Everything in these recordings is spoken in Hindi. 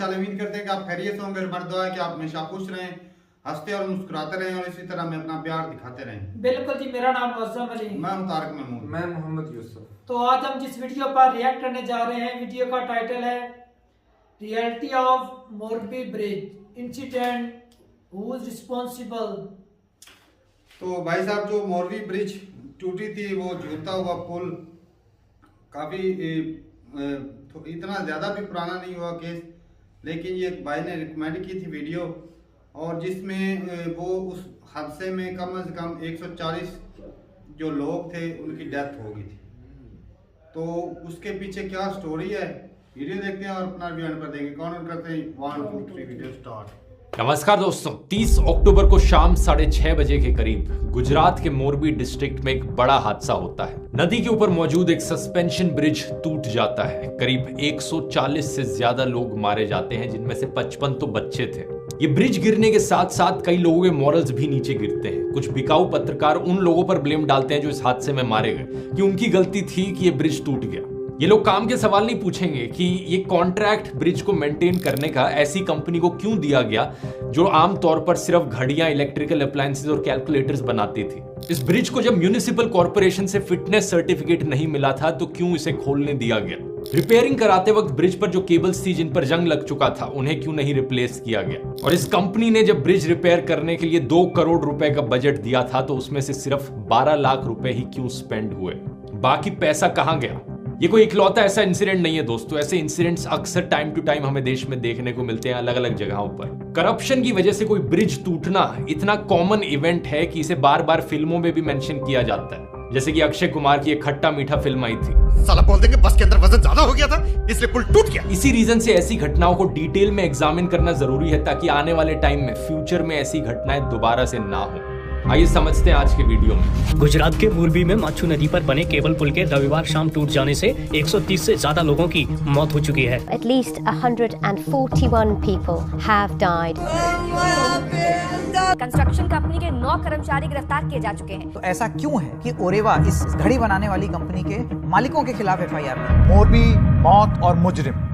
हाल, उम्मीद करते हैं कि आप खैरियत से होंगे। हमारी दुआ है कि आप हमेशा खुश रहें, हंसते और मुस्कुराते रहें और इसी तरह में अपना प्यार दिखाते रहें। बिल्कुल जी, मेरा नाम मुअज़्ज़म अली, मैं हूं तारिक महमूद, मैं मोहम्मद यूसुफ। तो आज हम जिस वीडियो पर रिएक्ट करने जा रहे हैं, वीडियो का टाइटल है reality of Morbi bridge incident, who is responsible. तो भाई साहब, जो मोरबी ब्रिज टूटी थी, वो झूलता हुआ पुल काफ़ी इतना ज़्यादा भी पुराना नहीं हुआ केस, लेकिन ये भाई ने रिकमेंड की थी वीडियो, और जिसमें वो उस हादसे में कम से कम 140 जो लोग थे उनकी डेथ हो गई थी। तो उसके पीछे क्या स्टोरी है, वीडियो देखते हैं और अपना बयान पर देंगे। कौन करते हैं 1 2 3 वीडियो स्टार्ट। नमस्कार दोस्तों, 30 अक्टूबर को शाम 6:30 बजे के करीब गुजरात के मोरबी डिस्ट्रिक्ट में एक बड़ा हादसा होता है। नदी के ऊपर मौजूद एक सस्पेंशन ब्रिज टूट जाता है। करीब 140 से ज्यादा लोग मारे जाते हैं, जिनमें से 55 तो बच्चे थे। ये ब्रिज गिरने के साथ साथ कई लोगों के मॉरल्स भी नीचे गिरते हैं। कुछ बिकाऊ पत्रकार उन लोगों पर ब्लेम डालते हैं जो इस हादसे में मारे गए, कि उनकी गलती थी कि ये ब्रिज टूट गया। ये लोग काम के सवाल नहीं पूछेंगे कि ये कॉन्ट्रैक्ट ब्रिज को मेंटेन करने का ऐसी कंपनी को क्यों दिया गया जो आमतौर पर सिर्फ घड़ियां, इलेक्ट्रिकल अप्लायंसेस और कैलकुलेटर्स बनाती थी। इस ब्रिज को जब म्युनिसिपल कॉर्पोरेशन से फिटनेस सर्टिफिकेट नहीं मिला था तो क्यों इसे खोलने दिया गया? रिपेयरिंग कराते वक्त ब्रिज पर जो केबल्स थी जिन पर जंग लग चुका था, उन्हें क्यों नहीं रिप्लेस किया गया? और इस कंपनी ने जब ब्रिज रिपेयर करने के लिए 2 करोड़ रुपए का बजट दिया था तो उसमें से सिर्फ 12 लाख रुपए ही क्यों स्पेंड हुए? बाकी पैसा कहां गया? ये कोई इकलौता ऐसा इंसिडेंट नहीं है दोस्तों। ऐसे इंसिडेंट्स अक्सर टाइम टू टाइम हमें देश में देखने को मिलते हैं अलग अलग जगहों पर। करप्शन की वजह से कोई ब्रिज टूटना इतना कॉमन इवेंट है कि इसे बार बार फिल्मों में भी मेंशन किया जाता है। जैसे कि अक्षय कुमार की एक खट्टा मीठा फिल्म आई थी, साला बोल देंगे बस के अंदर वजन ज्यादा हो गया था इसलिए पुल टूट गया। इसी रीजन से ऐसी घटनाओं को डिटेल में एग्जामिन करना जरूरी है, ताकि आने वाले टाइम में, फ्यूचर में ऐसी घटनाएं दोबारा से ना हो। आइए समझते हैं आज के वीडियो में। गुजरात के मोरबी में माछू नदी पर बने केबल पुल के रविवार शाम टूट जाने से 130 से ज्यादा लोगों की मौत हो चुकी है। At least 141 people have died. Construction company के 9 कर्मचारी गिरफ्तार किए जा चुके हैं। तो ऐसा क्यों है कि ओरेवा इस घड़ी बनाने वाली कंपनी के मालिकों के खिलाफ FIR की? मोरबी, मौत और मुजरिम।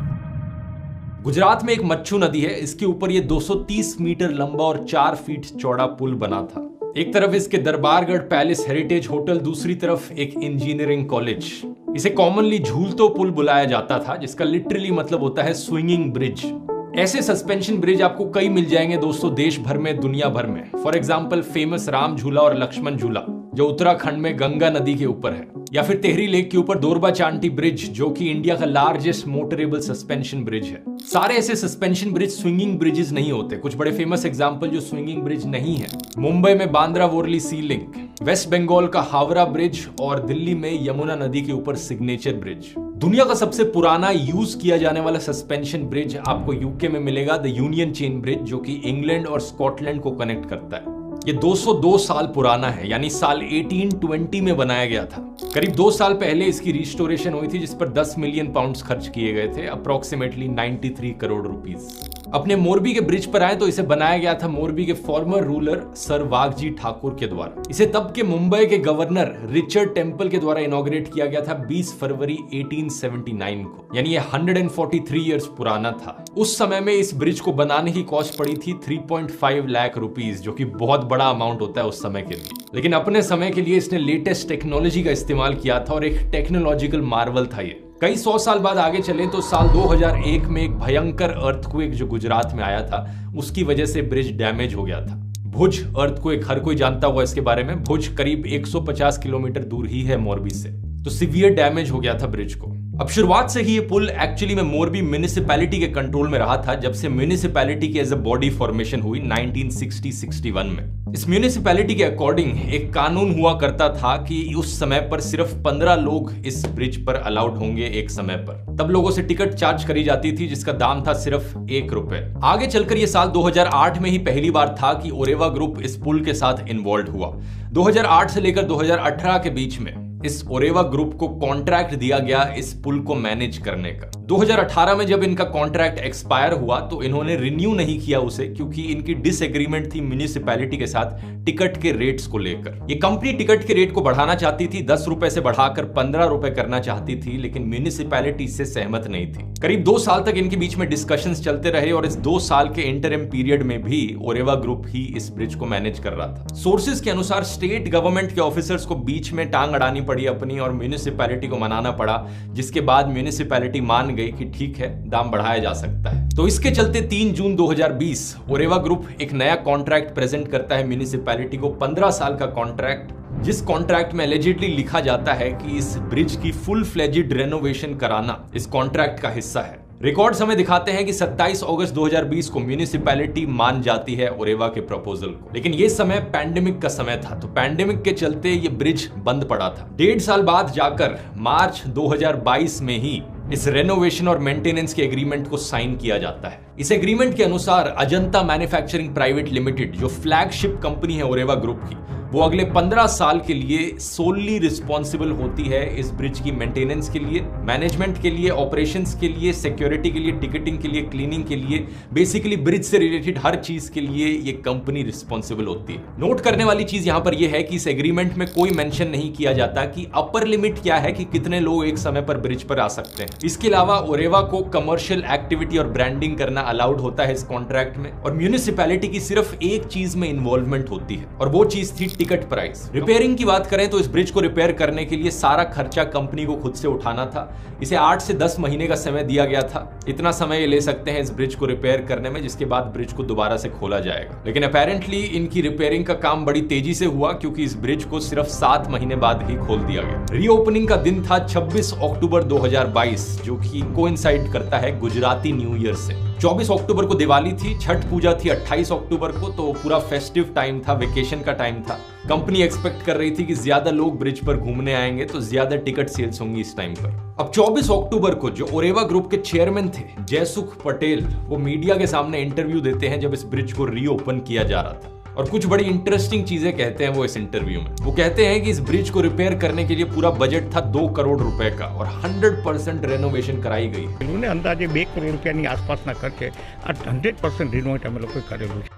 गुजरात में एक मच्छू नदी है। इसके ऊपर ये 230 मीटर लंबा और 4 फीट चौड़ा पुल बना था। एक तरफ इसके दरबारगढ़ पैलेस हेरिटेज होटल, दूसरी तरफ एक इंजीनियरिंग कॉलेज। इसे कॉमनली झूलतो पुल बुलाया जाता था, जिसका लिटरली मतलब होता है स्विंगिंग ब्रिज। ऐसे सस्पेंशन ब्रिज आपको कई मिल जाएंगे दोस्तों, देश भर में, दुनिया भर में। फॉर एग्जाम्पल फेमस राम झूला और लक्ष्मण झूला जो उत्तराखंड में गंगा नदी के ऊपर है, या फिर तेहरी लेक के ऊपर दोरबा चांटी ब्रिज जो कि इंडिया का लार्जेस्ट मोटरेबल सस्पेंशन ब्रिज है। सारे ऐसे सस्पेंशन ब्रिज स्विंगिंग ब्रिजेस नहीं होते। कुछ बड़े फेमस एग्जांपल जो स्विंगिंग ब्रिज नहीं है, मुंबई में बांद्रा वोरली सी लिंक, वेस्ट बंगाल का हावड़ा ब्रिज और दिल्ली में यमुना नदी के ऊपर सिग्नेचर ब्रिज। दुनिया का सबसे पुराना यूज किया जाने वाला सस्पेंशन ब्रिज आपको यूके में मिलेगा, द यूनियन चेन ब्रिज, जो कि इंग्लैंड और स्कॉटलैंड को कनेक्ट करता है। ये 202 साल पुराना है, यानी साल 1820 में बनाया गया था। करीब 2 साल पहले इसकी रिस्टोरेशन हुई थी, जिस पर 10 मिलियन पाउंड्स खर्च किए गए थे, अप्रोक्सीमेटली 93 करोड़ रुपीस। अपने मोरबी के ब्रिज पर आए तो इसे बनाया गया था मोरबी के farmer ruler sir Waghji Thakur के द्वारा। इसे तब के मुंबई के गवर्नर रिचर्ड टेम्पल के द्वारा इनॉग्रेट किया गया था 20 फरवरी 1879 को, यानी ये 143 इयर्स पुराना था। उस समय में इस ब्रिज को बनाने की कॉस्ट पड़ी थी 3.5 लाख रुपीस, जो कि बहुत बड़ा अमाउंट होता है उस समय के लिए। लेकिन अपने समय के लिए इसने लेटेस्ट टेक्नोलॉजी का इस्तेमाल किया था और एक टेक्नोलॉजिकल मार्वल था ये। कई 100 साल बाद आगे चले तो साल 2001 में एक भयंकर अर्थक्वेक जो गुजरात में आया था, उसकी वजह से ब्रिज डैमेज हो गया था। भुज अर्थक्वेक हर कोई जानता होगा इसके बारे में। भुज करीब 150 किलोमीटर दूर ही है मोरबी से। तो सिवियर डैमेज हो गया था ब्रिज को। अब शुरुआत से ही ये पुल एक्चुअली में मोरबी म्युनिसिपैलिटी के कंट्रोल में रहा था, जब से म्युनिसिपैलिटी की एज अ बॉडी फॉर्मेशन हुई 1960-61 में। इस म्युनिसिपैलिटी के अकॉर्डिंग एक कानून हुआ करता था कि उस समय पर सिर्फ 15 लोग इस ब्रिज पर अलाउड होंगे एक समय पर। तब लोगों से टिकट चार्ज करी जाती थी, जिसका दाम था सिर्फ 1 रुपए। आगे चलकर ये साल 2008 में ही पहली बार था कि ओरेवा ग्रुप इस पुल के साथ इन्वॉल्व हुआ। 2008 से लेकर 2018 के बीच में इस ओरेवा ग्रुप को कॉन्ट्रैक्ट दिया गया इस पुल को मैनेज करने का। 2018 में जब इनका कॉन्ट्रैक्ट एक्सपायर हुआ तो इन्होंने रिन्यू नहीं किया उसे, क्योंकि इनकी डिसएग्रीमेंट थी म्युनिसिपैलिटी के साथ टिकट के रेट्स को लेकर। ये कंपनी टिकट के रेट को बढ़ाना चाहती थी, 10 रुपए से बढ़ाकर 15 रुपए करना चाहती थी, लेकिन म्युनिसिपैलिटी इससे सहमत नहीं थी। करीब 2 साल तक इनके बीच में डिस्कशंस चलते रहे और इस 2 साल के इंटरिम पीरियड में भी ओरेवा ग्रुप ही इस ब्रिज को मैनेज कर रहा था। सोर्सेज के अनुसार स्टेट गवर्नमेंट के ऑफिसर्स को बीच में टांग अड़ानी पड़ी अपनी और म्युनिसिपैलिटी को मनाना पड़ा, जिसके बाद म्युनिसिपैलिटी मान गई कि ठीक है, दाम बढ़ाया जा सकता है। तो इसके चलते 3 जून 2020 ओरेवा ग्रुप एक नया कॉन्ट्रैक्ट प्रेजेंट करता है म्युनिसिपैलिटी को, 15 साल का कॉन्ट्रैक्ट, जिस कॉन्ट्रैक्ट में एलिजिडली लिखा जाता है कि इस ब्रिज की फुल फ्लेजिड रेनोवेशन कराना इस कॉन्ट्रैक्ट का हिस्सा है। रिकॉर्ड्स हमें दिखाते हैं कि 27 अगस्त 2020 को म्युनिसिपैलिटी मान जाती है ओरेवा के प्रपोजल को, लेकिन ये समय पैंडेमिक का समय था, तो पैंडेमिक के चलते ये ब्रिज बंद पड़ा था। 1.5 साल बाद जाकर मार्च 2022 में ही इस रेनोवेशन और मेंटेनेंस के एग्रीमेंट को साइन किया जाता है। इस एग्रीमेंट के अनुसार अजंता मैन्युफैक्चरिंग प्राइवेट लिमिटेड, जो फ्लैगशिप कंपनी है ओरेवा ग्रुप की, वो अगले 15 साल के लिए सोलली रिस्पॉन्सिबल होती है इस ब्रिज की मेंटेनेंस के लिए, मैनेजमेंट के लिए, ऑपरेशंस के लिए, सिक्योरिटी के लिए, टिकटिंग के लिए, क्लीनिंग के लिए, बेसिकली ब्रिज से रिलेटेड हर चीज के लिए ये कंपनी रिस्पॉन्सिबल होती है। नोट करने वाली चीज यहां पर यह है कि इस एग्रीमेंट में कोई मेंशन नहीं किया जाता कि अपर लिमिट क्या है कि कितने लोग एक समय पर ब्रिज पर आ सकते हैं। इसके अलावा ओरेवा को कमर्शियल एक्टिविटी और ब्रांडिंग करना अलाउड होता है इस कॉन्ट्रैक्ट में, और म्युनिसिपैलिटी की सिर्फ एक चीज में इन्वॉल्वमेंट होती है और वो चीज थी टिकट प्राइस। रिपेयरिंग की बात करें तो इस ब्रिज को रिपेयर करने के लिए सारा खर्चा कंपनी को खुद से उठाना था। इसे 8 से 10 महीने का समय दिया गया था। इतना समय ले सकते हैं इस ब्रिज को रिपेयर करने में, जिसके बाद ब्रिज को दोबारा से खोला जाएगा। लेकिन अपेरेंटली इनकी रिपेयरिंग का काम बड़ी तेजी से हुआ, क्योंकि इस ब्रिज को सिर्फ 7 महीने बाद ही खोल दिया गया। रीओपनिंग का दिन था 26 अक्टूबर 2022, जो कि कोइंसाइड करता है गुजराती न्यू ईयर से। 24 अक्टूबर को दिवाली थी, छठ पूजा थी 28 अक्टूबर को, तो पूरा फेस्टिव टाइम था, वेकेशन का टाइम था। कंपनी एक्सपेक्ट कर रही थी कि ज्यादा लोग ब्रिज पर घूमने आएंगे, तो ज्यादा टिकट सेल्स होंगी इस टाइम पर। अब 24 अक्टूबर को जो ओरेवा ग्रुप के चेयरमैन थे जयसुख पटेल, वो मीडिया के सामने इंटरव्यू देते हैं जब इस ब्रिज को रीओपन किया जा रहा था, और कुछ बड़ी इंटरेस्टिंग चीजें कहते हैं वो इस इंटरव्यू में। वो कहते हैं कि इस ब्रिज को रिपेयर करने के लिए पूरा बजट था 2 करोड़ रुपए का और 100% रेनोवेशन कराई गई। इन्होंने अंदाजे 2 करोड़ रुपयाની आसपासના खर्चे 100% रिनोवेट અમે લોકોએ કરેલું છે।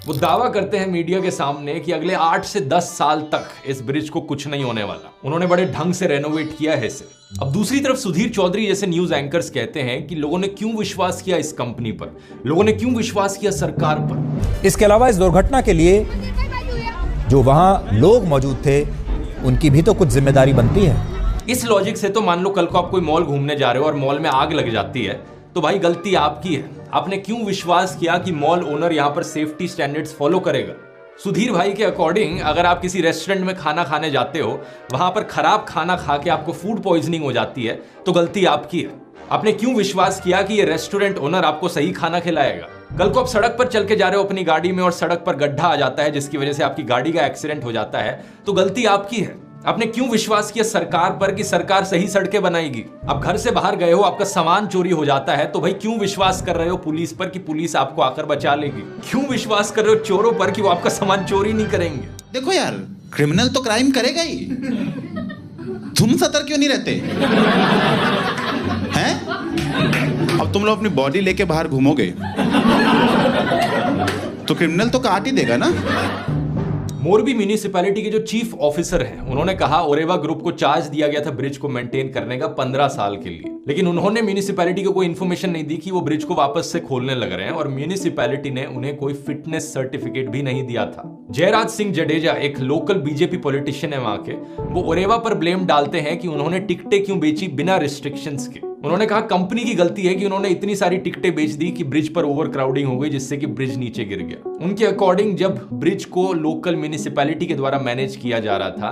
वो दावा करते हैं मीडिया के सामने कि अगले 8 से 10 साल तक इस ब्रिज को कुछ नहीं होने वाला। उन्होंने बड़े ढंग से रेनोवेट किया है इसे। अब दूसरी तरफ सुधीर चौधरी जैसे न्यूज एंकर्स कहते हैं कि लोगों ने क्यों विश्वास किया इस कंपनी पर, लोगों ने क्यों विश्वास किया सरकार पर। इसके अलावा इस दुर्घटना के लिए जो वहां लोग मौजूद थे उनकी भी तो कुछ जिम्मेदारी बनती है। इस लॉजिक से तो मान लो कल को आप कोई मॉल घूमने जा रहे हो और मॉल में आग लग जाती है, तो भाई गलती आपकी है। आपने क्यों विश्वास किया कि मॉल ओनर यहां पर सेफ्टी स्टैंडर्ड्स फॉलो करेगा। सुधीर भाई के अकॉर्डिंग अगर आप किसी रेस्टोरेंट में खाना खाने जाते हो, वहां पर खराब खाना खा के आपको फूड पॉइजनिंग हो जाती है, तो गलती आपकी है। आपने क्यों विश्वास किया कि ये रेस्टोरेंट ओनर आपको सही खाना खिलाएगा। कल को आप सड़क पर चल के जा रहे हो अपनी गाड़ी में और सड़क पर गड्ढा आ जाता है जिसकी वजह से आपकी गाड़ी का एक्सीडेंट हो जाता है, तो गलती आपकी है। आपने क्यों विश्वास किया सरकार पर कि सरकार सही सड़कें बनाएगी। आप घर से बाहर गए हो, आपका सामान चोरी हो जाता है, तो भाई क्यों विश्वास कर रहे हो पुलिस पर कि पुलिस आपको आकर बचा लेगी। क्यों विश्वास कर रहे हो चोरों पर कि वो आपका सामान चोरी नहीं करेंगे। देखो यार, क्रिमिनल तो क्राइम करेगा ही, तुम सतर्क क्यों नहीं रहते हैं? अब तुम लोग अपनी बॉडी लेके बाहर घूमोगे तो क्रिमिनल तो काट ही देगा ना। मोरबी म्युनिसिपैलिटी के जो चीफ ऑफिसर हैं, उन्होंने कहा ओरेवा ग्रुप को चार्ज दिया गया था ब्रिज को मेंटेन करने का 15 साल के लिए, लेकिन उन्होंने म्युनिसिपैलिटी को कोई इन्फॉर्मेशन नहीं दी कि वो ब्रिज को वापस से खोलने लग रहे हैं, और म्युनिसिपैलिटी ने उन्हें कोई फिटनेस सर्टिफिकेट भी नहीं दिया था। जयराज सिंह जडेजा, एक लोकल बीजेपी पॉलिटिशियन है वहां के, वो ओरेवा पर ब्लेम डालते हैं कि उन्होंने टिकटें क्यों बेची बिना रिस्ट्रिक्शंस के। उन्होंने कहा कंपनी की गलती है कि उन्होंने इतनी सारी टिकटें बेच दी कि ब्रिज पर ओवर क्राउडिंग हो गई, जिससे कि ब्रिज नीचे गिर गया। उनके अकॉर्डिंग जब ब्रिज को लोकल म्युनिसिपैलिटी के द्वारा मैनेज किया जा रहा था,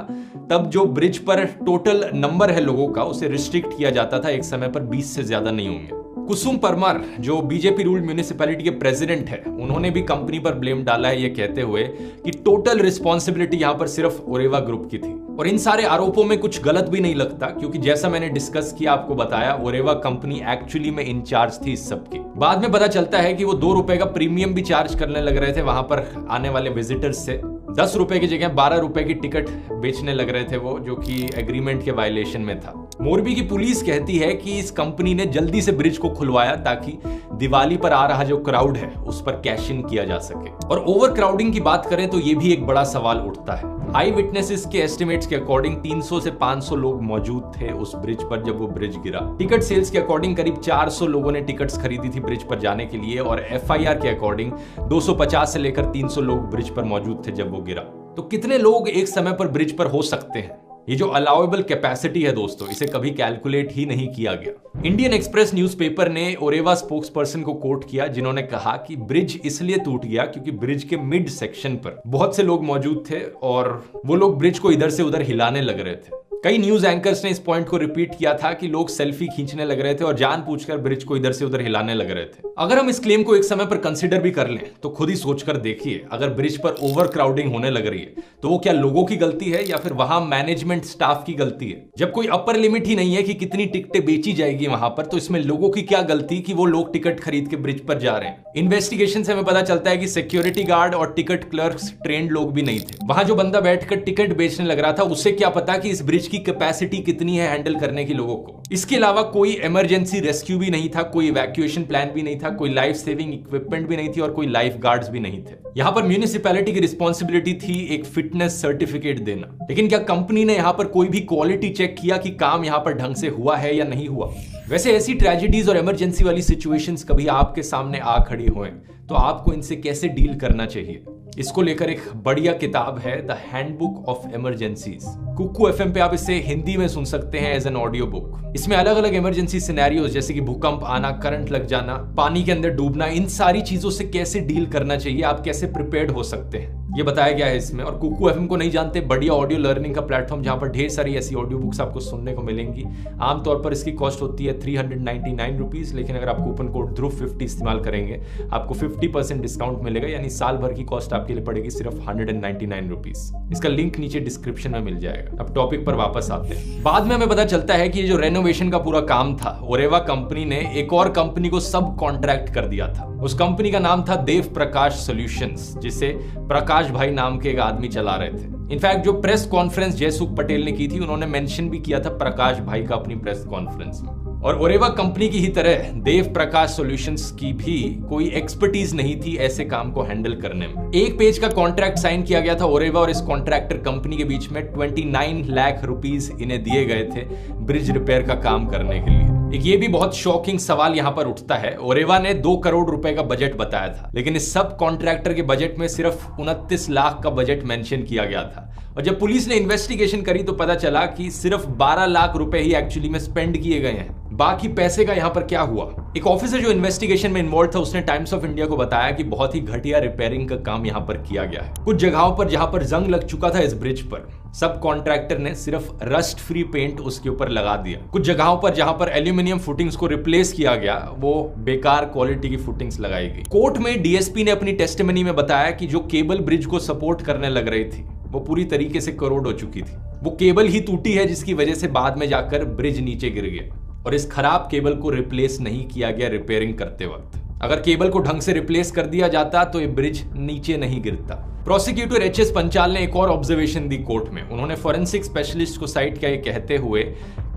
तब जो ब्रिज पर टोटल नंबर है लोगों का, उसे रिस्ट्रिक्ट किया जाता था, एक समय पर 20 से ज्यादा नहीं होंगे। कुसुम परमार, जो बीजेपी रूल्ड म्युनिसिपैलिटी के प्रेसिडेंट है, उन्होंने भी कंपनी पर ब्लेम डाला है, ये कहते हुए कि टोटल रिस्पॉन्सिबिलिटी यहां पर सिर्फ ओरेवा ग्रुप की थी। और इन सारे आरोपों में कुछ गलत भी नहीं लगता, क्योंकि जैसा मैंने डिस्कस किया, आपको बताया, ओरेवा कंपनी एक्चुअली में इंचार्ज थी इस सब की। बाद में पता चलता है कि वो 2 रुपए का प्रीमियम भी चार्ज करने लग रहे थे वहां पर आने वाले विजिटर्स से, 10 रुपए की जगह 12 रुपए की टिकट बेचने लग रहे थे वो, जो कि एग्रीमेंट के वायलेशन में था। मोरबी की पुलिस कहती है कि इस कंपनी ने जल्दी से ब्रिज को खुलवाया ताकि दिवाली पर आ रहा जो क्राउड है उस पर कैश इन किया जा सके। और ओवर क्राउडिंग की बात करें तो ये भी एक बड़ा सवाल उठता है। आई विटनेसेस के एस्टिमेट्स के अकॉर्डिंग 300 से 500 लोग मौजूद थे उस ब्रिज पर जब वो ब्रिज गिरा। टिकट सेल्स के अकॉर्डिंग करीब 400 लोगों ने टिकट्स खरीदी थी ब्रिज पर जाने के लिए, और एफआईआर के अकॉर्डिंग 250 से लेकर 300 लोग ब्रिज पर मौजूद थे जब वो गिरा। तो कितने लोग एक समय पर ब्रिज पर हो सकते हैं? ये जो अलाउएबल कैपेसिटी है दोस्तों, इसे कभी कैलकुलेट ही नहीं किया गया। इंडियन एक्सप्रेस न्यूज़पेपर ने ओरेवा स्पोक्स पर्सन को कोट किया, जिन्होंने कहा कि ब्रिज इसलिए टूट गया क्योंकि ब्रिज के मिड सेक्शन पर बहुत से लोग मौजूद थे और वो लोग ब्रिज को इधर से उधर हिलाने लग रहे थे। कई न्यूज एंकर्स ने इस पॉइंट को रिपीट किया था कि लोग सेल्फी खींचने लग रहे थे और जानबूझकर ब्रिज को इधर से उधर हिलाने लग रहे थे। अगर हम इस क्लेम को एक समय पर कंसीडर भी कर लें तो खुद ही सोचकर देखिए, अगर ब्रिज पर ओवर क्राउडिंग होने लग रही है तो वो क्या लोगों की गलती है या फिर वहां मैनेजमेंट स्टाफ की गलती है? जब कोई अपर लिमिट ही नहीं है कि कितनी टिकटें बेची जाएगी वहां पर, तो इसमें लोगों की क्या गलती कि वो लोग टिकट खरीद के ब्रिज पर जा रहे हैं? इन्वेस्टिगेशन से हमें पता चलता है कि सिक्योरिटी गार्ड और टिकट क्लर्क्स ट्रेंड लोग भी नहीं थे। वहां जो बंदा बैठकर टिकट बेचने लग रहा था उसे क्या पता कि इस ब्रिज की कैपेसिटी कितनी है हैंडल करने की लोगों को। इसके अलावा कोई इमरजेंसी रेस्क्यू भी नहीं था, कोई इवैक्यूएशन प्लान भी नहीं था, कोई लाइफ सेविंग इक्विपमेंट भी नहीं थी और कोई लाइफ गार्ड्स भी नहीं थे। यहां पर म्यूनिसिपैलिटी की रिस्पॉन्सिबिलिटी थी एक फिटनेस सर्टिफिकेट देना, लेकिन क्या कंपनी ने यहां पर कोई भी क्वालिटी चेक किया कि काम यहां पर ढंग से हुआ है या नहीं हुआ? वैसे ऐसी ट्रेजेडीज और इमरजेंसी वाली सिचुएशंस कभी आपके सामने आ खड़ी हों तो आपको इनसे कैसे डील करना चाहिए, इसको लेकर एक बढ़िया किताब है the handbook of emergencies. Kuku FM पे आप इसे हिंदी में सुन सकते हैं एज एन ऑडियो बुक। इसमें अलग अलग इमरजेंसी सिनेरियोज जैसे कि भूकंप आना, करंट लग जाना, पानी के अंदर डूबना, इन सारी चीजों से कैसे डील करना चाहिए, आप कैसे प्रिपेयर्ड हो सकते हैं, ये बताया गया है इसमें। और कुकू एफएम को नहीं जानते, बढ़िया ऑडियो लर्निंग का प्लेटफॉर्म जहां पर ढेर सारी ऐसी ऑडियो बुक्स आपको सुनने को मिलेंगी। आमतौर पर इसकी कॉस्ट होती है 399 रुपीज, लेकिन अगर आप कूपन कोड ध्रुव50 इस्तेमाल करेंगे आपको 50% डिस्काउंट मिलेगा, यानी साल भर की कॉस्ट आपके लिए पड़ेगी सिर्फ 199 रुपीज। इसका लिंक नीचे डिस्क्रिप्शन में मिल जाएगा। अब टॉपिक पर वापस आते हैं। बाद में हमें पता चलता है कि ये जो रेनोवेशन का पूरा काम था, ओरेवा कंपनी ने एक और कंपनी को सब कॉन्ट्रैक्ट कर दिया था। उस कंपनी का नाम था देव प्रकाश सॉल्यूशंस, जिसे प्रकाश भाई नाम के एक आदमी चला रहे थे। इनफैक्ट जो प्रेस कॉन्फ्रेंस जयसुख पटेल ने की थी, उन्होंने मेंशन भी किया था प्रकाश भाई का अपनी प्रेस कॉन्फ्रेंस में। और ओरेवा कंपनी की ही तरह देव प्रकाश सॉल्यूशंस की भी कोई एक्सपर्टीज नहीं थी ऐसे काम को हैंडल करने में। एक पेज का कॉन्ट्रैक्ट साइन किया गया था ओरेवा और इस कॉन्ट्रैक्टर कंपनी के बीच में। 29 लाख रुपीस इन्हें दिए गए थे ब्रिज रिपेयर का काम करने के लिए। एक ये भी बहुत शॉकिंग सवाल यहां पर उठता है, ओरेवा ने 2 करोड़ रुपए का बजट बताया था, लेकिन इस सब कॉन्ट्रैक्टर के बजट में सिर्फ 29 लाख का बजट मेंशन किया गया था। और जब पुलिस ने इन्वेस्टिगेशन करी तो पता चला कि सिर्फ 12 लाख रुपए ही एक्चुअली में स्पेंड किए गए हैं। बाकी पैसे का यहां पर क्या हुआ? एक ऑफिसर जो इन्वेस्टिगेशन में इन्वॉल्व था, उसने टाइम्स ऑफ इंडिया को बताया कि बहुत ही घटिया रिपेयरिंग का काम यहां पर किया गया है। कुछ जगहों पर जहां पर जंग लग चुका था इस ब्रिज पर, सब कॉन्ट्रैक्टर ने सिर्फ रस्ट फ्री पेंट उसके ऊपर लगा दिया। कुछ जगहों पर जहां पर एल्यूमिनियम फुटिंग्स को रिप्लेस किया गया, वो बेकार क्वालिटी की फुटिंग्स लगाई गई। कोर्ट में डीएसपी ने अपनी टेस्टिमनी में बताया कि जो केबल ब्रिज को सपोर्ट करने लग रही थी वो पूरी तरीके से करोड़ हो चुकी थी। वो केबल ही टूटी है जिसकी वजह से बाद में जाकर ब्रिज नीचे गिर गया, और इस खराब केबल को रिप्लेस नहीं किया गया रिपेयरिंग करते वक्त। अगर केबल को ढंग से रिप्लेस कर दिया जाता तो ये ब्रिज नीचे नहीं गिरता। प्रोसिक्यूटर एचएस पंचाल ने एक और ऑब्जर्वेशन दी कोर्ट में। उन्होंने फोरेंसिक स्पेशलिस्ट को साइट किया, ये कहते हुए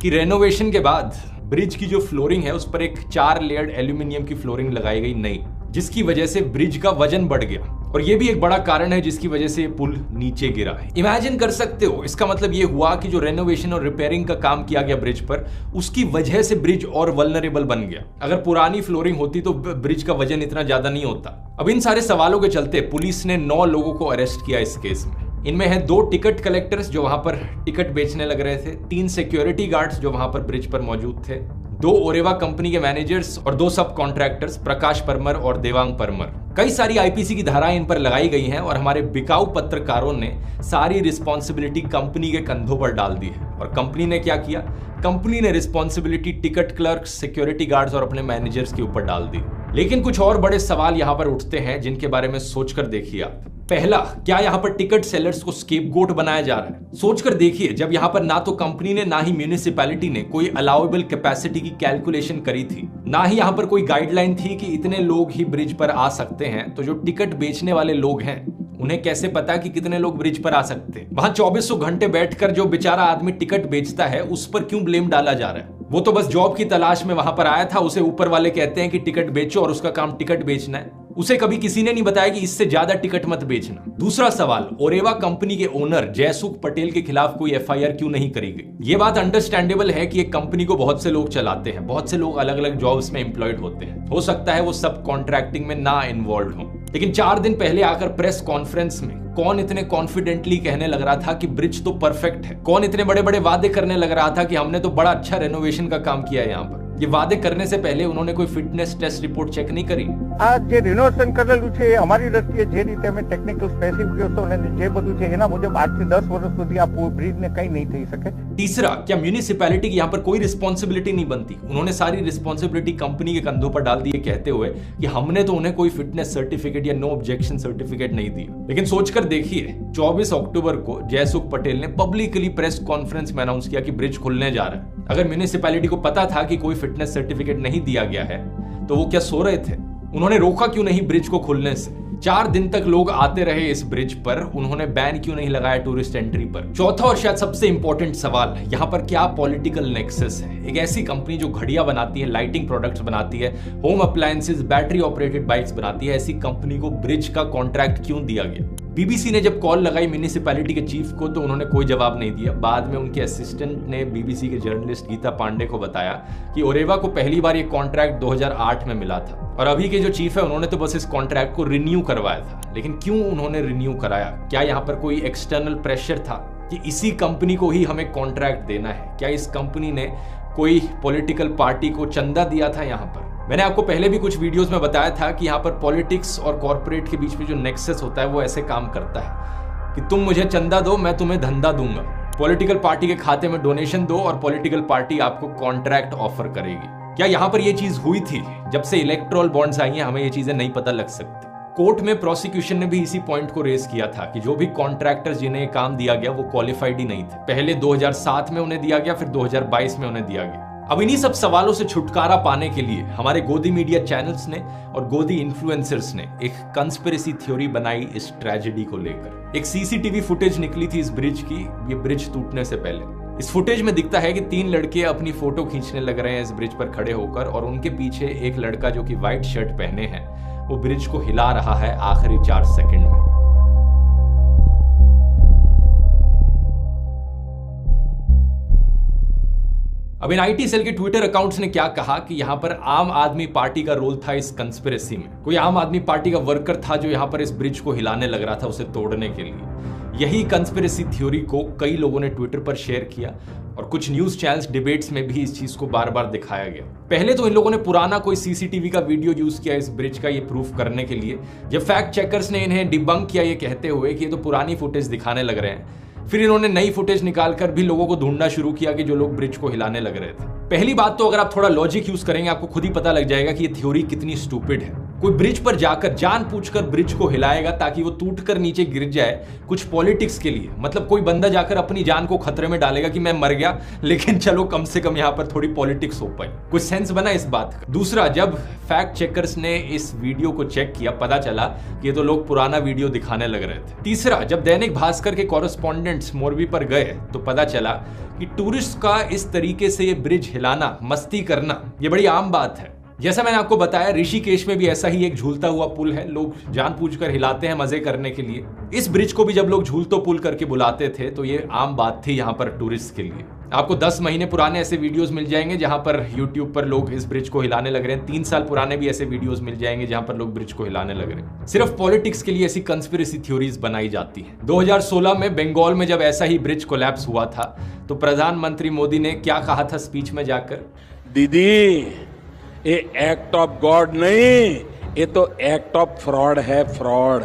कि रेनोवेशन के बाद ब्रिज की जो फ्लोरिंग है उस पर एक 4 लेयर्ड एल्यूमिनियम की फ्लोरिंग लगाई गई नहीं, जिसकी वजह से ब्रिज का वजन बढ़ गया, और ये भी एक बड़ा कारण है जिसकी वजह से पुल नीचे गिरा है। इमेजिन कर सकते हो, इसका मतलब ये हुआ कि जो रेनोवेशन और रिपेयरिंग का काम किया गया ब्रिज पर, उसकी वजह से ब्रिज और वल्नरेबल बन गया। अगर पुरानी फ्लोरिंग होती तो ब्रिज का वजन इतना ज्यादा नहीं होता। अब इन सारे सवालों के चलते पुलिस ने 9 लोगों को अरेस्ट किया इस केस में। इनमें है 2 टिकट कलेक्टर्स जो वहां पर टिकट बेचने लग रहे थे, 3 सिक्योरिटी गार्ड्स जो वहां पर ब्रिज पर मौजूद थे, 2 ओरेवा कंपनी के मैनेजर्स और 2 सब कॉन्ट्रैक्टर्स प्रकाश परमर और देवांग परमर। कई सारी आईपीसी की धाराएं इन पर लगाई गई हैं और हमारे बिकाऊ पत्रकारों ने सारी रिस्पॉन्सिबिलिटी कंपनी के कंधों पर डाल दी है। और कंपनी ने क्या किया? कंपनी ने responsibility ticket clerks, security guards और अपने मैनेजर्स के ऊपर डाल दी। लेकिन कुछ और बड़े सवाल यहां पर उठते हैं जिनके बारे में सोचकर देखिए आप। पहला, क्या यहां पर टिकट सेलर्स को स्केपगोट बनाया जा रहा है? सोचकर देखिए, जब यहां पर ना तो कंपनी ने ना ही म्यूनिसिपैलिटी ने कोई अलाउएबल कैपेसिटी की कैलकुलेशन करी थी, ना ही यहां पर कोई गाइडलाइन थी कि इतने लोग ही ब्रिज पर आ सकते हैं, तो जो टिकट बेचने वाले लोग हैं उन्हें कैसे पता कि कितने लोग ब्रिज पर आ सकते हैं? वहां 2400 घंटे बैठकर जो बेचारा आदमी टिकट बेचता है उस पर क्यों ब्लेम डाला जा रहा है? वो तो बस जॉब की तलाश में वहां पर आया था, उसे ऊपर वाले कहते हैं कि टिकट बेचो और उसका काम टिकट बेचना है। उसे कभी किसी ने नहीं बताया कि इससे ज्यादा टिकट मत बेचना। दूसरा सवाल, ओरेवा कंपनी के ओनर जयसुख पटेल के खिलाफ कोई एफआईआर क्यों नहीं करी गई? ये बात अंडरस्टैंडेबल है कि एक कंपनी को बहुत से लोग चलाते हैं, बहुत से लोग अलग अलग जॉब्स में एम्प्लॉयड होते हैं, हो सकता है वो सब कॉन्ट्रैक्टिंग में ना इन्वॉल्व हो। लेकिन 4 दिन पहले आकर प्रेस कॉन्फ्रेंस में कौन इतने कॉन्फिडेंटली कहने लग रहा था कि ब्रिज तो परफेक्ट है? कौन इतने बड़े बड़े वादे करने लग रहा था कि हमने तो बड़ा अच्छा रेनोवेशन का काम किया है यहाँ पर? ये वादे करने से पहले उन्होंने कोई फिटनेस टेस्ट रिपोर्ट चेक नहीं करी। आज જે રિનોવેશન કરેલું છે અમારી દ્રષ્ટિએ જે રીતે અમે ટેકનિકલ સ્પેસિફિકેશનો અને જે બધું છે એના મુજબ 8 થી 10 વર્ષ સુધી આ બ્રિજ ને કંઈ નહીં થઈ શકે। तीसरा, क्या म्यूनिसिपैलिटी की यहाँ पर कोई रिस्पॉन्सिबिलिटी नहीं बनती? उन्होंने सारी रिस्पॉन्सिबिलिटी कंपनी के कंधों पर डाल दी है, कहते हुए कि हमने तो उन्हें कोई फिटनेस सर्टिफिकेट या नो ऑब्जेक्शन सर्टिफिकेट नहीं दिया। लेकिन सोचकर देखिए, 24 अक्टूबर को जयसुख पटेल ने पब्लिकली प्रेस कॉन्फ्रेंस में अनाउंस किया कि ब्रिज खुलने जा रहा है। अगर म्यूनिसिपैलिटी को पता था कि कोई फिटनेस सर्टिफिकेट नहीं दिया गया है तो वो क्या सो रहे थे? उन्होंने रोका क्यों नहीं ब्रिज को खुलने से? 4 दिन तक लोग आते रहे इस ब्रिज पर, उन्होंने बैन क्यों नहीं लगाया टूरिस्ट एंट्री पर? चौथा और शायद सबसे इंपॉर्टेंट सवाल, यहाँ पर क्या पॉलिटिकल नेक्सस है? एक ऐसी कंपनी जो घड़ियां बनाती है, लाइटिंग प्रोडक्ट्स बनाती है, home appliances, battery operated bikes बनाती है, ऐसी कंपनी को ब्रिज का कॉन्ट्रैक्ट क्यों दिया गया? बीबीसी ने जब कॉल लगाई म्यूनिसिपैलिटी के चीफ को तो उन्होंने कोई जवाब नहीं दिया। बाद में उनके असिस्टेंट ने बीबीसी के जर्नलिस्ट गीता पांडे को बताया कि ओरेवा को पहली बार ये कॉन्ट्रैक्ट 2008 में मिला था और अभी के जो चीफ है उन्होंने तो बस इस कॉन्ट्रैक्ट को रिन्यू करवाया था। लेकिन क्यों उन्होंने रिन्यू कराया? क्या यहाँ पर कोई एक्सटर्नल प्रेशर था कि इसी कंपनी को ही हमें कॉन्ट्रैक्ट देना है? क्या इस कंपनी ने कोई पॉलिटिकल पार्टी को चंदा दिया था? यहाँ पर मैंने आपको पहले भी कुछ वीडियोस में बताया था कि यहाँ पर पॉलिटिक्स और कॉर्पोरेट के बीच में जो नेक्सस होता है वो ऐसे काम करता है कि तुम मुझे चंदा दो, मैं तुम्हें धंधा दूंगा। पॉलिटिकल पार्टी के खाते में डोनेशन दो और पॉलिटिकल पार्टी आपको कॉन्ट्रैक्ट ऑफर करेगी। क्या यहाँ पर ये चीज हुई थी? जब से इलेक्ट्रल बॉन्ड्स आई हैं हमें ये चीजें नहीं पता लग सकती। कोर्ट में प्रोसिक्यूशन ने भी इसी पॉइंट को रेज किया था कि जो भी कॉन्ट्रैक्टर्स जिन्हें काम दिया गया वो क्वालिफाइड ही नहीं थे। पहले 2007 में उन्हें दिया गया, फिर 2022 में उन्हें दिया गया। अब इन्हीं सब सवालों से छुटकारा पाने के लिए हमारे गोदी मीडिया चैनल्स ने और गोदी इन्फ्लुएंसर्स ने एक कंस्पिरेसी थ्योरी बनाई इस ट्रेजेडी को लेकर। एक सीसीटीवी फुटेज निकली थी इस ब्रिज की, ये ब्रिज टूटने से पहले। इस फुटेज में दिखता है कि 3 लड़के अपनी फोटो खींचने लग रहे हैं इस ब्रिज पर खड़े होकर और उनके पीछे एक लड़का जो कि व्हाइट शर्ट पहने हैं वो ब्रिज को हिला रहा है आखिरी 4 सेकंड में। अब इन आईटी सेल के ट्विटर अकाउंट्स ने क्या कहा कि यहां पर आम आदमी पार्टी का रोल था इस कंस्पिरेसी में। कोई आम आदमी पार्टी का वर्कर था जो यहां पर इस ब्रिज को हिलाने लग रहा था उसे तोड़ने के लिए। यही कंस्पिरेसी थ्योरी को कई लोगों ने ट्विटर पर शेयर किया और कुछ न्यूज चैनल्स डिबेट्स में भी इस चीज को बार बार दिखाया गया। पहले तो इन लोगों ने पुराना कोई सीसीटीवी का वीडियो यूज किया इस ब्रिज का ये प्रूफ करने के लिए, जब फैक्ट चेकर्स ने इन्हें डिबंक किया ये कहते हुए कि ये तो पुरानी फुटेज दिखाने लग रहे हैं। फिर इन्होंने नई फुटेज निकालकर भी लोगों को ढूंढना शुरू किया कि जो लोग ब्रिज को हिलाने लग रहे थे। पहली बात तो अगर आप थोड़ा लॉजिक यूज करेंगे आपको खुद ही पता लग जाएगा कि ये थ्योरी कितनी स्टूपिड है। कोई ब्रिज पर जाकर जानबूझकर ब्रिज को हिलाएगा ताकि वो टूटकर नीचे गिर जाए कुछ पॉलिटिक्स के लिए? मतलब कोई बंदा जाकर अपनी जान को खतरे में डालेगा कि मैं मर गया लेकिन चलो कम से कम यहाँ पर थोड़ी पॉलिटिक्स हो पाई। कुछ सेंस बना इस बात का? दूसरा, जब फैक्ट चेकर्स ने इस वीडियो को चेक किया पता चला कि ये तो लोग पुराना वीडियो दिखाने लग रहे थे। तीसरा, जब दैनिक भास्कर के कॉरेस्पॉन्डेंट्स मोरबी पर गए तो पता चला कि टूरिस्ट का इस तरीके से ये ब्रिज हिलाना, मस्ती करना, ये बड़ी आम बात है। जैसा मैंने आपको बताया ऋषिकेश में भी ऐसा ही एक झूलता हुआ पुल है, लोग जानबूझकर हिलाते हैं मजे करने के लिए। इस ब्रिज को भी जब लोग झूलतो पुल करके बुलाते थे तो ये आम बात थी यहाँ पर टूरिस्ट के लिए। आपको 10 महीने पुराने ऐसे वीडियोस मिल जाएंगे जहां पर YouTube पर लोग इस ब्रिज को हिलाने लग रहे हैं। 3 साल पुराने भी ऐसे वीडियोस मिल जाएंगे जहां पर लोग ब्रिज को हिलाने लग रहे हैं। सिर्फ पॉलिटिक्स के लिए ऐसी कंस्पिरेसी थ्योरीज बनाई जाती हैं। 2016 में बंगाल में जब ऐसा ही ब्रिज कोलैप्स हुआ था तो प्रधानमंत्री मोदी ने क्या कहा था स्पीच में जाकर? दीदी, ये एक्ट ऑफ गॉड नहीं, ये तो एक्ट ऑफ फ्रॉड है, फ्रॉड।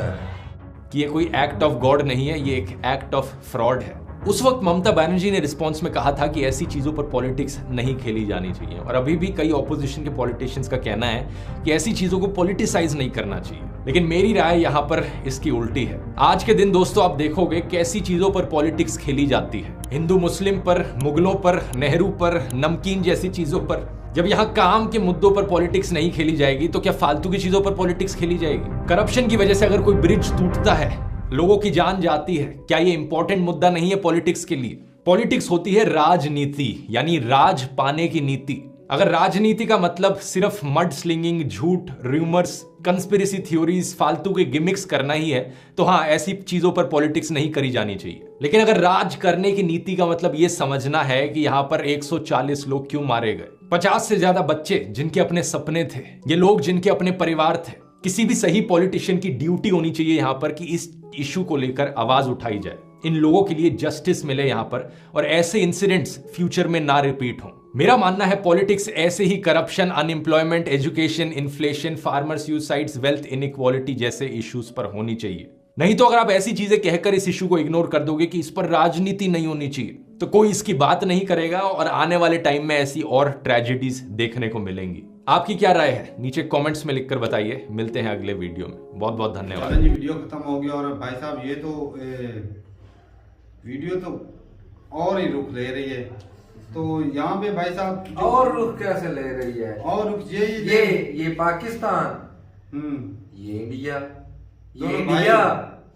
कि ये कोई एक्ट ऑफ गॉड नहीं है, ये एक एक्ट ऑफ फ्रॉड है। उस वक्त ममता बनर्जी ने रिस्पांस में कहा था कि ऐसी चीजों पर पॉलिटिक्स नहीं खेली जानी चाहिए और अभी भी कई ऑपोजिशन के पॉलिटिशियंस का कहना है कि ऐसी चीजों को पॉलिटिसाइज नहीं करना चाहिए। लेकिन मेरी राय यहाँ पर इसकी उल्टी है। आज के दिन दोस्तों आप देखोगे कैसी चीजों पर पॉलिटिक्स खेली जाती है, हिंदू मुस्लिम पर, मुगलों पर, नेहरू पर, नमकीन जैसी चीजों पर। जब यहाँ काम के मुद्दों पर पॉलिटिक्स नहीं खेली जाएगी तो क्या फालतू की चीजों पर पॉलिटिक्स खेली जाएगी? करप्शन की वजह से अगर कोई ब्रिज टूटता है लोगों की जान जाती है, क्या ये इंपॉर्टेंट मुद्दा नहीं है पॉलिटिक्स के लिए? पॉलिटिक्स होती है राजनीति, यानी राज पाने की नीति। अगर राजनीति का मतलब सिर्फ मड स्लिंगिंग, झूठ, रूमर्स, कंस्पिरेसी थ्योरीज, फालतू के गिमिक्स करना ही है, तो हाँ, ऐसी चीजों पर पॉलिटिक्स नहीं करी जानी चाहिए। लेकिन अगर राज करने की नीति का मतलब ये समझना है कि यहाँ पर 140 लोग क्यों मारे गए, 50 से ज्यादा बच्चे जिनके अपने सपने थे, ये लोग जिनके अपने परिवार थे, किसी भी सही पॉलिटिशियन की ड्यूटी होनी चाहिए यहाँ पर कि इस इशू को लेकर आवाज उठाई जाए, इन लोगों के लिए जस्टिस मिले यहाँ पर, और ऐसे इंसिडेंट्स फ्यूचर में ना रिपीट हों। मेरा मानना है पॉलिटिक्स ऐसे ही corruption, unemployment, education, inflation, farmer suicides, wealth inequality जैसे इश्यूज पर होनी चाहिए। नहीं तो अगर आप ऐसी चीजें कहकर इस इशू को इग्नोर कर दोगे कि इस पर राजनीति नहीं होनी चाहिए, तो कोई इसकी बात नहीं करेगा और आने वाले टाइम में ऐसी और ट्रेजेडीज देखने को मिलेंगी। आपकी क्या राय है नीचे कमेंट्स में लिखकर बताइए। मिलते हैं अगले वीडियो में। बहुत बहुत धन्यवाद। जी वीडियो खत्म हो गया और भाई साहब ये तो वीडियो तो और ही रुख ले रही है। तो यहाँ पे भाई साहब और रुख कैसे ले रही है? और रुख ये पाकिस्तान, ये इंडिया, ये इंडिया,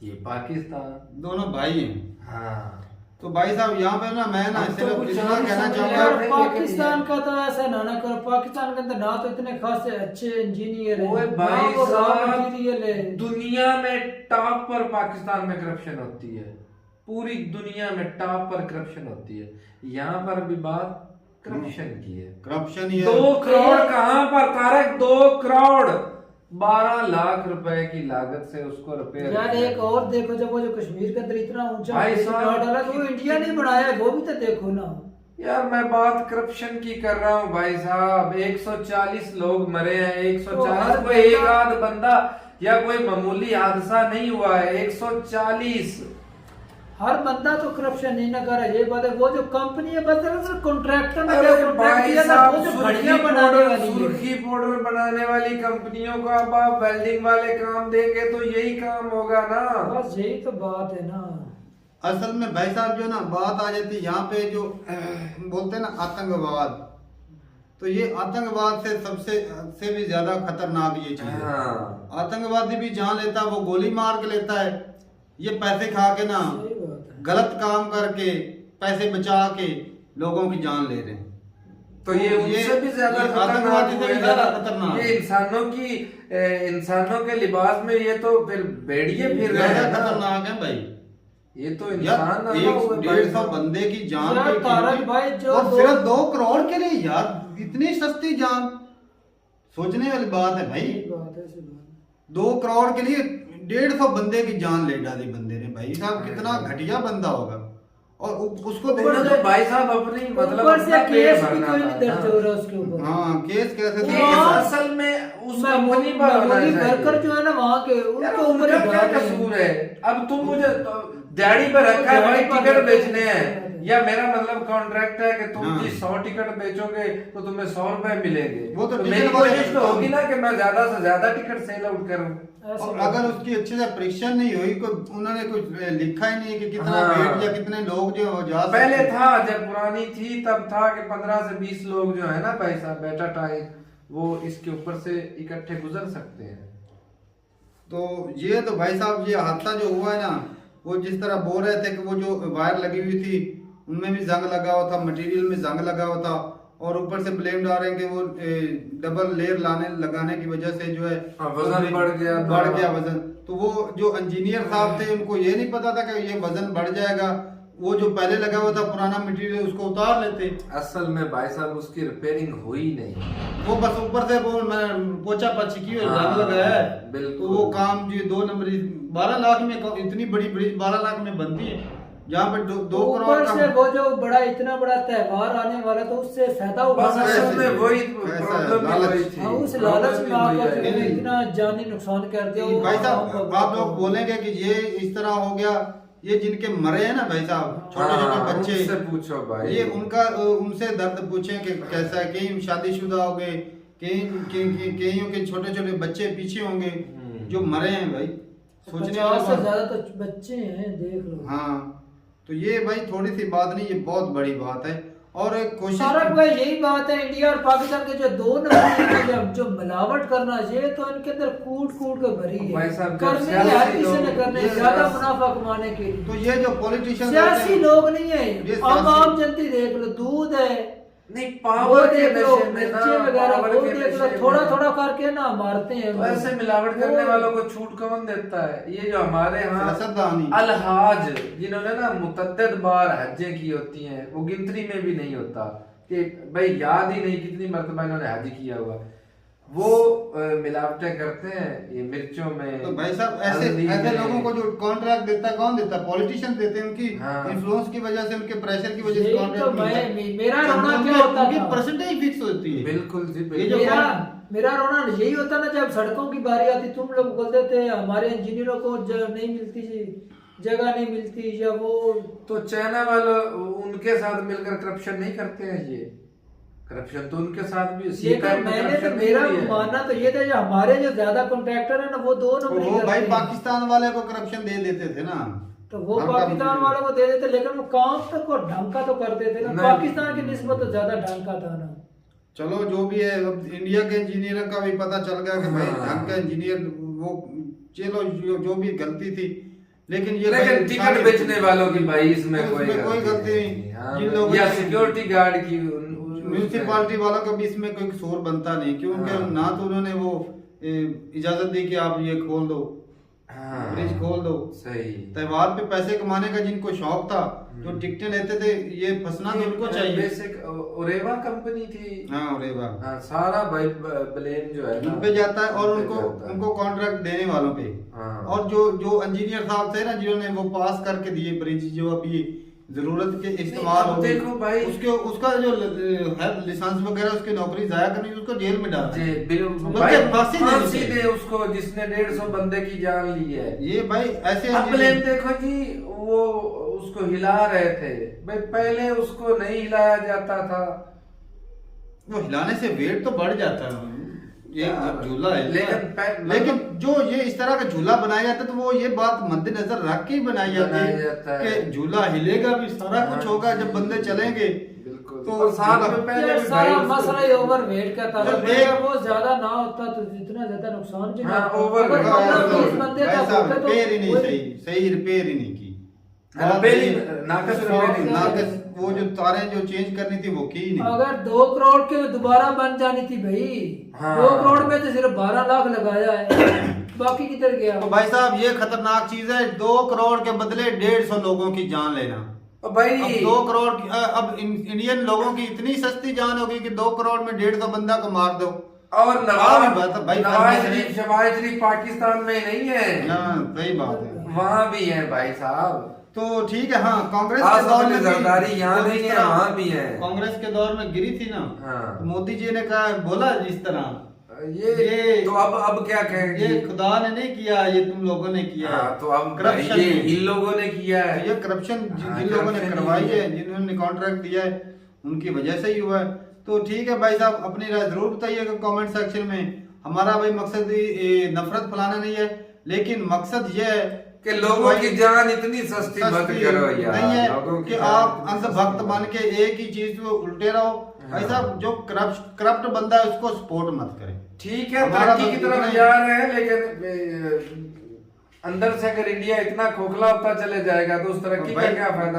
ये पाकिस्तान, दोनों भाई हैं। हाँ, तो भाई साहब यहाँ पे ना मैं ना सिर्फ इतना कहना चाहूंगा, पाकिस्तान का तो ऐसा ना करो। पाकिस्तान के अंदर ना तो इतने खास अच्छे इंजीनियर हैं, भाई साहब दुनिया में टॉप पर पाकिस्तान में करप्शन होती है, पूरी दुनिया में टॉप पर करप्शन होती है। यहाँ पर भी बात करप्शन की है। करप्शन ही है। 2 करोड़ कहाँ पर तारक? 2 करोड़ 12 लाख रुपए की लागत से उसको रिपेयर। यार एक और देखो, जब वो जो कश्मीर के अंदर इतना ऊंचा भाई साहब डाला तो वो इंडिया ने बनाया, वो भी तो देखो ना यार। मैं बात करप्शन की कर रहा हूँ भाई साहब। 140 लोग मरे हैं, 140 कोई एक आध बंदा या कोई मामूली हादसा नहीं हुआ है, 140। हर बंदा तो करप्शन नहीं ना कर रहा, ये बात है। वो जो कंपनी है बस कॉन्ट्रैक्टर में सुर्खी पाउडर बनाने वाली कंपनियों को अब आप वेल्डिंग वाले काम देंगे तो यही काम होगा ना। बस यही तो बात है ना। असल में भाई साहब जो ना बात आ जाती है यहाँ पे जो बोलते हैं ना आतंकवाद, तो ये आतंकवाद से सबसे भी ज्यादा खतरनाक ये चीज है। आतंकवादी भी जान लेता है, वो गोली मार के लेता है। ये पैसे खा के ना गलत काम करके पैसे बचा के लोगों की जान ले रहे हैं। तो ये उनसे भी ज्यादा खतरनाक। ये इंसानों के लिबास में ये तो फिर भेड़िए फिर रहे हैं। खतरनाक है भाई। ये तो इंसान 150 बंदे की जान भाई जो और सिर्फ 2 करोड़ के लिए यार, इतनी सस्ती जान, सोचने वाली बात है भाई। 2 करोड़ के लिए 150 बंदे की जान ले डाली बंदे ने। भाई साहब कितना घटिया बंदा होगा। और उसको देखना तो भाई साहब अपनी मतलब केस भी कोई नहीं दर्ज हो रहा उसके ऊपर। हाँ केस कैसे? असल में उस कंपनी वर्कर जो है ना वहाँ के, उनको ऊपर क्या कसूर है? अब तुम मुझे दिहाड़ी पर रखा है भाई, टिकट बेचने हैं, या मेरा मतलब कॉन्ट्रैक्ट है कि तुम जी 100 टिकट बेचोगे तो तुम्हें 100 रुपए मिलेंगे। वो तो मेरी कोशिश तो होगी ना कि मैं ज्यादा से ज्यादा टिकट सेल आउट करूं। और अगर उसकी अच्छे से परीक्षा नहीं हुई, उन्होंने कुछ लिखा ही नहीं है कि कितना वेट या कितने लोग जो जा सकते। पहले था, जब पुरानी थी तब था कि 15 से 20 लोग जो है ना भाई साहब बेटा टाइप, वो इसके ऊपर से इकट्ठे गुजर सकते हैं। तो ये तो भाई साहब ये हादसा जो हुआ है ना, वो जिस तरह बोल रहे थे कि वो जो वायर लगी हुई थी उनमें भी जंग लगा हुआ था, मटेरियल में जंग लगा हुआ था, और ऊपर से ब्लेम डाल रहे हैं कि वो डबल लेयर लगाने की वजह से जो है वजन बढ़ गया वजन। तो वो जो इंजीनियर साहब थे उनको ये नहीं पता था कि ये वजन बढ़ जाएगा। वो जो पहले लगा हुआ था पुराना मटेरियल उसको उतार लेते। असल में भाई साहब उसकी रिपेयरिंग हुई नहीं, वो बस ऊपर से वो पोछा पाछी की जंग लगा है। तो वो काम जो 2 नंबर 12 लाख में, इतनी बड़ी ब्रिज 12 लाख में बनती है, जहाँ पे 2 करोड़ से वो जो बड़ा इतना बड़ा त्योहार आने वाला तो उससे फायदा उठाना है। वही प्रॉब्लम थी, उस लालच में आकर इतना जानी नुकसान कर दिया। भाई साहब आप लोग बोलेंगे कि ये इस तरह हो गया, ये जिनके मरे हैं ना भाई साहब, छोटे छोटे बच्चे, उनसे पूछो भाई, ये उनसे दर्द पूछे कि कैसा है। कहीं शादीशुदा हो गए, कहीं के छोटे छोटे बच्चे पीछे होंगे जो मरे हैं भाई। सोचने वाला से ज्यादा तो बच्चे हैं, देख लो। हाँ तो ये भाई थोड़ी सी बात नहीं, ये बहुत बड़ी बात है। और कोशिश सारक भाई यही बात है, इंडिया और पाकिस्तान के जो दो नंबर जो मिलावट करना चाहिए तो इनके अंदर कूट के भरी है, भाई साहब करने की हर किसी ने करने, ज्यादा मुनाफा कमाने के लिए। तो ये जो पॉलिटिशियन सियासी लोग नहीं है, आम जनता देख लो, दूध है नहीं, पावर के नशे में ना, मिर्ची वगैरह पावर वो के देख लो, नशे थोड़ा में। थोड़ा करके ना मारते हैं। तो ऐसे मिलावट करने वालों को छूट कौन देता है? ये जो हमारे यहाँ अलहाज जिन्होंने ना मुतद्दद बार हज्जें की होती हैं, वो गिनती में भी नहीं होता कि भाई याद ही नहीं कितनी मरतबा इन्होंने हज किया हुआ, वो मिलावटें करते हैं ये मिर्चों में। तो भाई साहब ऐसे लोगों को जो कॉन्ट्रैक्ट देता है कौन देता है? पॉलिटिशियन देते हैं, उनकी इन्फ्लुएंस की वजह से, उनके प्रेशर की वजह से कॉन्ट्रैक्ट मिलता है। मेरा रोना क्या होता था, परसेंटेज फिक्स होती है। बिल्कुल जी, मेरा रोना यही होता ना, जब सड़कों की बारी आती तुम लोग बोलते थे हमारे इंजीनियरों को नहीं मिलती जी, जगह नहीं मिलती, या वो तो चाइना वालों उनके साथ मिलकर करप्शन नहीं करते हैं? ये करप्शन तो उनके साथ भी, लेकिन मैंने तो मेरा मानना तो ये था जो हमारे जो ज्यादा कॉन्ट्रैक्टर है ना वो दो नंबर वो भाई पाकिस्तान वाले को करप्शन दे देते थे ना, तो वो पाकिस्तान वालों को दे देते, लेकिन वो काम तक को ढंग का तो करते थे ना, पाकिस्तान की निस्बत तो ज्यादा ढंग का था ना। चलो जो भी है, अब इंडिया के इंजीनियर का भी पता चल गया कि भाई ढंग का इंजीनियर, वो चलो जो भी गलती थी, लेकिन ये टिकट बेचने वालों की भाई इसमें कोई गलती नहीं, या सिक्योरिटी गार्ड की, म्यूनिसिपालिटी वालों का भी इसमें कोई कसूर बनता नहीं, क्योंकि ना तो उन्होंने वो इजाजत दी कि आप ये खोल दो, ब्रिज खोल दो। सही त्योहार पे पैसे कमाने का जिनको शौक था, जो टिकटें लेते थे, ये फंसना तो उनको चाहिए। बेसिक ओरेवा कंपनी थी, हाँ ओरेवा, सारा भाई ब्लेम जो है उन पे जाता है, और उनको कॉन्ट्रैक्ट देने वालों पे। और जो इंजीनियर साहब थे ना, जिन्होंने वो पास करके दिए ब्रिज, जो अभी जरूरत के इस्तेमाल हो, देखो भाई उसका जो है लाइसेंस वगैरह, उसकी नौकरी जाया करनी, उसको जेल में डाला, फांसी दे उसको जिसने 150 बंदे की जान ली है। ये भाई ऐसे ब्लेम देखो जी, वो उसको हिला रहे थे भाई, पहले उसको नहीं हिलाया जाता था, वो हिलाने से वेट तो बढ़ जाता है, ये झूला है, लेकिन जो ये इस तरह का झूला बनाया जाता है, तो वो ये बात मद्देनजर रख के ही बनाई जाती है कि झूला हिलेगा भी, सारा कुछ होगा जब बंदे चलेंगे। तो साथ में पहले सारा मसला ही ओवर वेट का था, अगर वो ज्यादा ना होता तो जितना ज्यादा नुकसान भी ना, ओवर रिपेयर ही नहीं, सही रिपेयर ही नहीं की, नाकस वो जो तारें जो चेंज करनी थी वो की नहीं। अगर 2 करोड़ के दोबारा बन जानी थी भाई, 2 करोड़ में तो सिर्फ 12 लाख लगाया है, बाकी किधर गया? तो भाई साहब ये खतरनाक चीज है, 2 करोड़ के बदले 150 लोगों की जान लेना भाई। अब 2 करोड़ की, अब इंडियन लोगों की इतनी सस्ती जान होगी कि 2 करोड़ में 150 बंदा को मार दो। और नवाज शरीफ पाकिस्तान में नहीं है, सही बात है, वहाँ भी है भाई साहब। तो ठीक है, हाँ कांग्रेस के दौर में जरदारी यहाँ नहीं है, वहाँ भी है, कांग्रेस के दौर में गिरी थी ना, मोदी जी ने कहा, बोला जिस तरह ये तो अब क्या कहेंगे, ये खुदा ने नहीं किया, ये तुम लोगों ने किया, तो अब करप्शन इन लोगों ने किया है, ये करप्शन जिन लोगों ने करवाई है, जिन्होंने कॉन्ट्रैक्ट दिया है, उनकी वजह से ही हुआ है। तो ठीक है भाई साहब, अपनी राय जरूर बताइएगा कमेंट सेक्शन में। हमारा भाई मकसद नफरत फैलाना नहीं है, लेकिन मकसद ये है कि लोगों की जान इतनी सस्ती मत करो यार, नहीं है कि आप अंधभक्त बन के एक ही चीज को उल्टे रहो। भाई साहब जो करप्ट बंदा है उसको सपोर्ट मत करें। ठीक है, तरक्की की तरफ जा रहे हैं, लेकिन अंदर से अगर इंडिया इतना खोखला होता चले जाएगा तो उस तरक्की का क्या फायदा?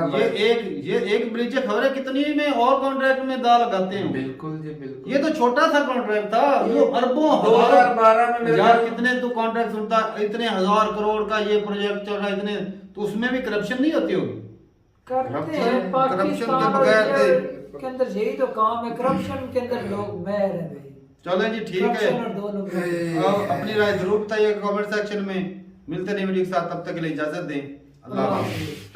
ये एक ब्रिज है, खबर है कितनी में और कॉन्ट्रैक्ट में दाल लगाते हैं। बिल्कुल जी बिल्कुल, ये तो छोटा सा कॉन्ट्रैक्ट था, ये अरबों 2012 में यार कितने तो कॉन्ट्रैक्ट सुनता, इतने 1000 करोड़ का ये प्रोजेक्ट चल रहा है, इतने, तो उसमें भी करप्शन नहीं होती होगी? करप्शन के बगैर के अंदर यही तो काम है, करप्शन के अंदर लोग महर है भाई। चलो जी ठीक है, अपनी राय जरूर बताइए कमेंट सेक्शन में। मिलते नहीं वीडियो के साथ, तब तक के लिए इजाजत दें, अल्लाह हाफ़िज़।